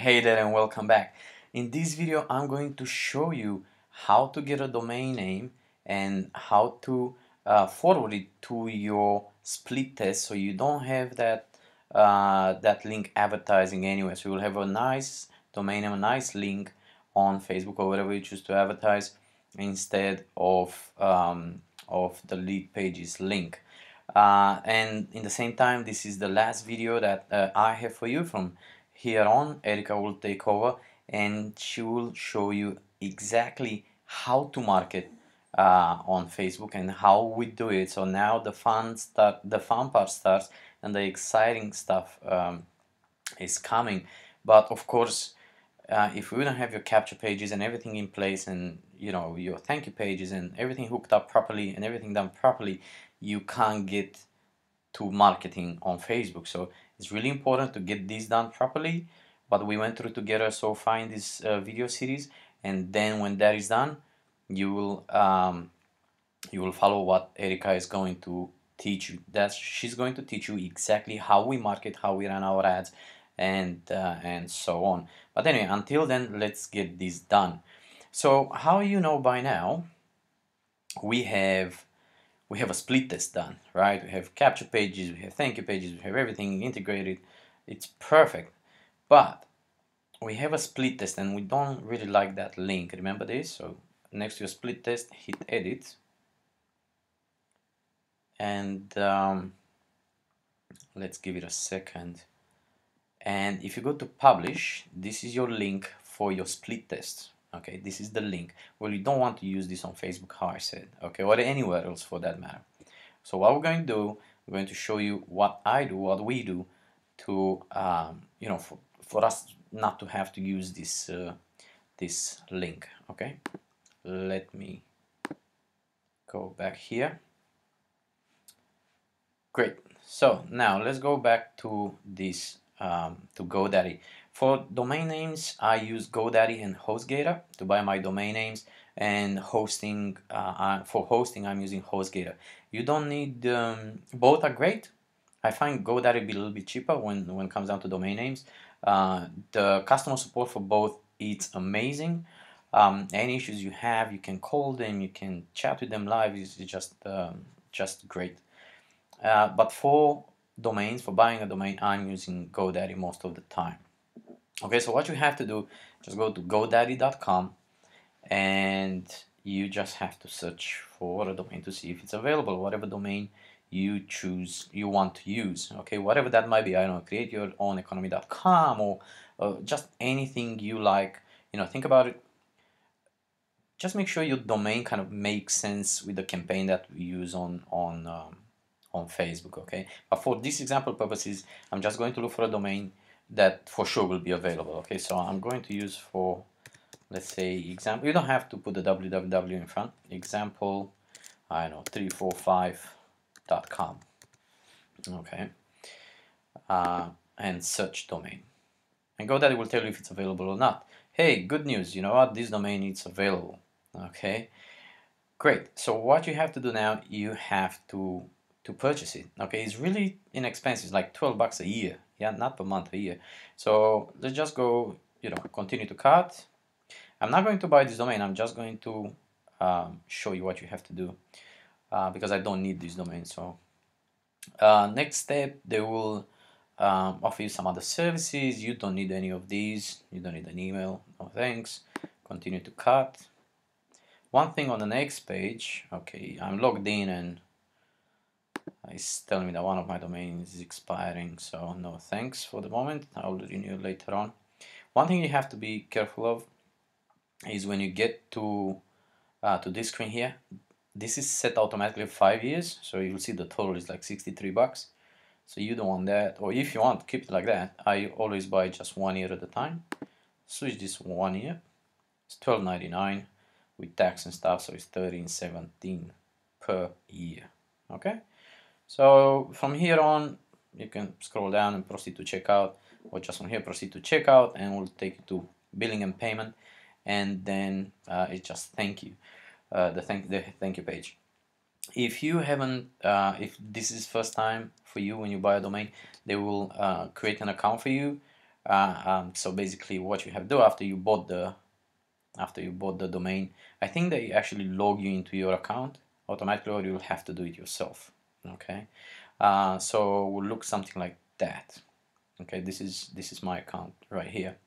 Hey there and welcome back. In this video I'm going to show you how to get a domain name and how to forward it to your split test so you don't have that link advertising anywhere. So you'll have a nice domain name, a nice link on Facebook or wherever you choose to advertise instead of the lead pages link. And in the same time, this is the last video that I have for you. From here on, Erica will take over and she will show you exactly how to market on Facebook and how we do it. So now the fun part starts, and the exciting stuff is coming. But of course, if we don't have your capture pages and everything in place, and your thank you pages and everything hooked up properly and everything done properly, you can't get to marketing on Facebook. So it's really important to get this done properly. But we went through together so far in this video series, and then when that is done, you will follow what Erica is going to teach you. That she's going to teach you exactly how we market, how we run our ads, and so on. But anyway, until then, let's get this done. So how by now we have a split test done, right? We have capture pages, we have thank you pages, we have everything integrated. It's perfect. But we have a split test and we don't really like that link. Remember this? So next to your split test, hit edit. And let's give it a second. And if you go to publish, this is your link for your split test. Okay, this is the link. Well, you don't want to use this on Facebook, how I said, okay, or anywhere else for that matter. So what we're going to do, we're going to show you what I do, what we do to, for us not to have to use this link. Okay, let me go back here. Great. So now let's go back to this to GoDaddy. For domain names, I use GoDaddy and HostGator to buy my domain names, and hosting for hosting I'm using HostGator. You don't need both are great. I find GoDaddy be a little bit cheaper when it comes down to domain names. The customer support for both, it's amazing. Any issues you have, you can call them, you can chat with them live. It's just great. But for domains, for buying a domain, I'm using GoDaddy most of the time. Okay, so what you have to do, just go to godaddy.com and you just have to search for a domain to see if it's available, whatever domain you choose, you want to use. Okay, whatever that might be. I don't know, create your own economy.com or just anything you like. Think about it. Just make sure your domain kind of makes sense with the campaign that we use on Facebook. Okay, but for this example purposes, I'm just going to look for a domain that for sure will be available. Okay, so I'm going to use, for let's say example, you don't have to put the www in front, example, I don't know, 345.com. okay, and search domain, and GoDaddy will tell you if it's available or not. Hey, good news, you know what, this domain is available. Okay, great. So what you have to do now, you have to purchase it. Okay, it's really inexpensive. It's like 12 bucks a year. Yeah, not per month, a year. So let's just go, continue to cart. I'm not going to buy this domain. I'm just going to show you what you have to do because I don't need this domain. So next step, they will offer you some other services. You don't need any of these. You don't need an email. No thanks. Continue to cart. One thing on the next page, okay, I'm logged in and it's telling me that one of my domains is expiring, so no thanks for the moment. I'll renew later on. One thing you have to be careful of is when you get to this screen here, this is set automatically 5 years, so you'll see the total is like 63 bucks. So you don't want that, or if you want, keep it like that. I always buy just 1 year at a time. Switch this 1 year. It's $12.99 with tax and stuff, so it's $13.17 per year. Okay. So from here on, you can scroll down and proceed to checkout, or just from here proceed to checkout, and we'll take you to billing and payment, and then it's just thank you, the thank you page. If you haven't, if this is first time for you when you buy a domain, they will create an account for you. So basically what you have to do after you bought the domain, I think they actually log you into your account automatically, or you'll have to do it yourself. Okay, so we'll look something like that. Okay, this is my account right here.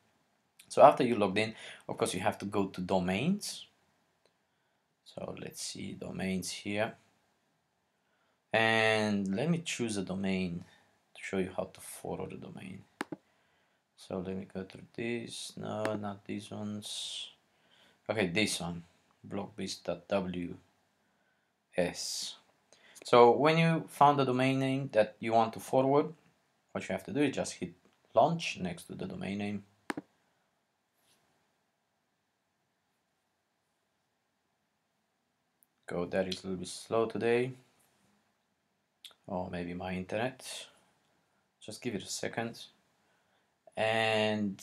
So after you logged in, of course you have to go to domains. So let's see domains here, and let me choose a domain to show you how to forward a domain. So let me go through this. No, not these ones. Okay, this one, blockbase.ws. So when you found the domain name that you want to forward, what you have to do is just hit launch next to the domain name. Go, that is a little bit slow today, or maybe my internet. Just give it a second. And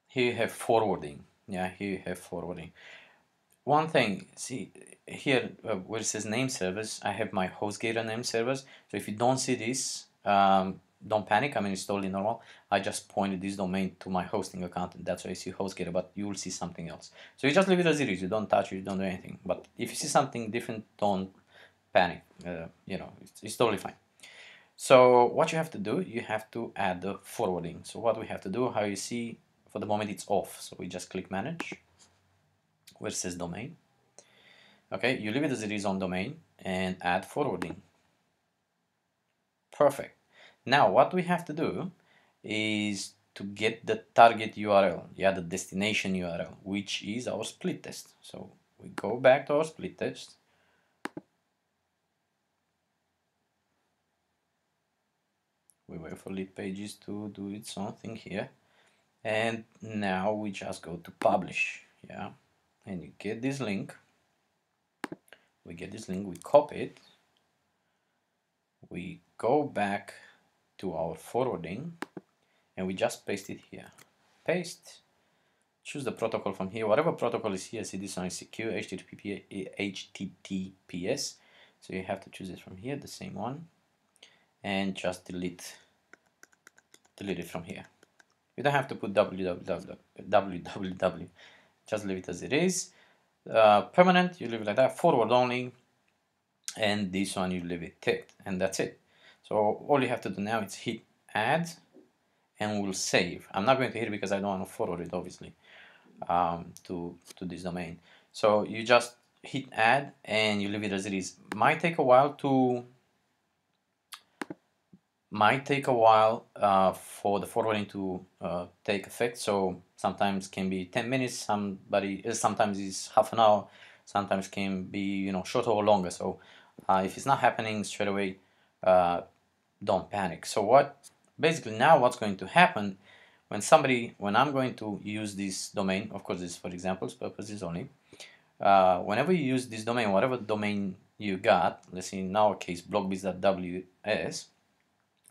here you have forwarding. Yeah, here you have forwarding. One thing, see here where it says name servers, I have my HostGator name servers. So if you don't see this, don't panic. I mean, it's totally normal. I just pointed this domain to my hosting account, and that's why you see HostGator, but you will see something else. So you just leave it as it is. You don't touch it, you don't do anything. But if you see something different, don't panic. You know, it's totally fine. So what you have to do, you have to add the forwarding. So what we have to do, how you see, for the moment it's off. So we just click manage, where it says domain. Okay, you leave it as it is on domain and add forwarding. Perfect. Now what we have to do is to get the target URL, yeah, the destination URL, which is our split test. So we go back to our split test. We wait for lead pages to do its own thing here. And now we just go to publish, yeah. And you get this link. We get this link, we copy it. We go back to our forwarding and we just paste it here. Paste. Choose the protocol from here, whatever protocol is here. See, this one is secure, HTTPS. So you have to choose it from here, the same one, and just delete it from here. You don't have to put www. Just leave it as it is. Permanent, you leave it like that. Forward only, and this one you leave it ticked, and that's it. So all you have to do now is hit add, and we'll save. I'm not going to hit it because I don't want to forward it, obviously, to this domain. So you just hit add and you leave it as it is. Might take a while for the forwarding to take effect. So sometimes can be 10 minutes, sometimes it's half an hour, sometimes can be shorter or longer. So if it's not happening straight away, don't panic. So basically now what's going to happen when I'm going to use this domain, of course this is for examples purposes only, whenever you use this domain, whatever domain you got, let's say in our case blockbase.ws,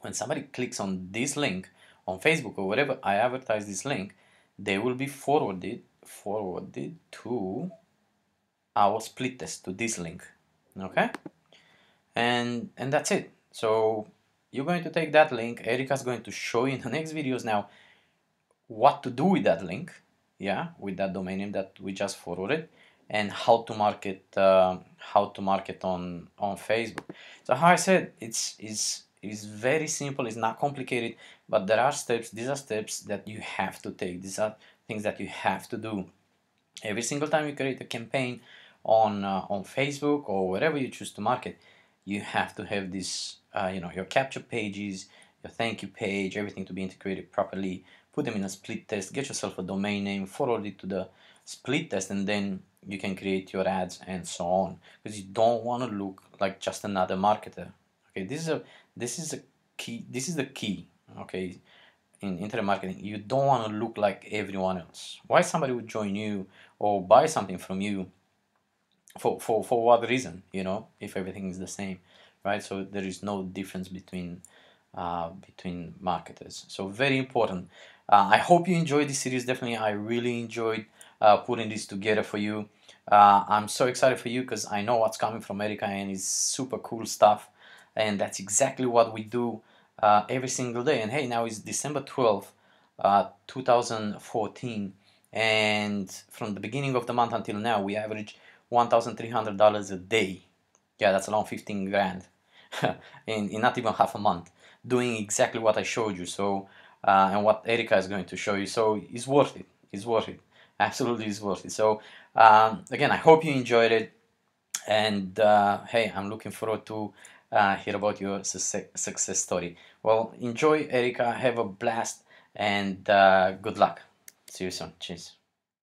when somebody clicks on this link on Facebook or wherever I advertise this link, they will be forwarded to our split test, to this link. Okay, and that's it. So you're going to take that link. Erica's going to show you in the next videos now what to do with that link, yeah, with that domain name that we just forwarded, and how to market on Facebook. So how I said, it's very simple. It's not complicated, but there are steps. These are steps that you have to take. These are things that you have to do every single time you create a campaign on Facebook or wherever you choose to market. You have to have this, your capture pages, your thank you page, everything to be integrated properly. Put them in a split test, get yourself a domain name, forward it to the split test, and then you can create your ads and so on. Because you don't want to look like just another marketer. Okay, this is the key. Okay, in internet marketing, you don't want to look like everyone else. Why somebody would join you or buy something from you? For what reason? If everything is the same, right? So there is no difference between marketers. So very important. I hope you enjoyed this series. Definitely, I really enjoyed putting this together for you. I'm so excited for you because I know what's coming from America, and it's super cool stuff. And that's exactly what we do every single day. And hey, now it's December 12th, 2014, and from the beginning of the month until now, we average $1,300 a day. Yeah, that's around 15 grand in not even half a month, doing exactly what I showed you. So, and what Erica is going to show you. So it's worth it. It's worth it. Absolutely, it's worth it. So, again, I hope you enjoyed it. And hey, I'm looking forward to hear about your success story. Well, enjoy, Erica. Have a blast, and good luck. See you soon. Cheers.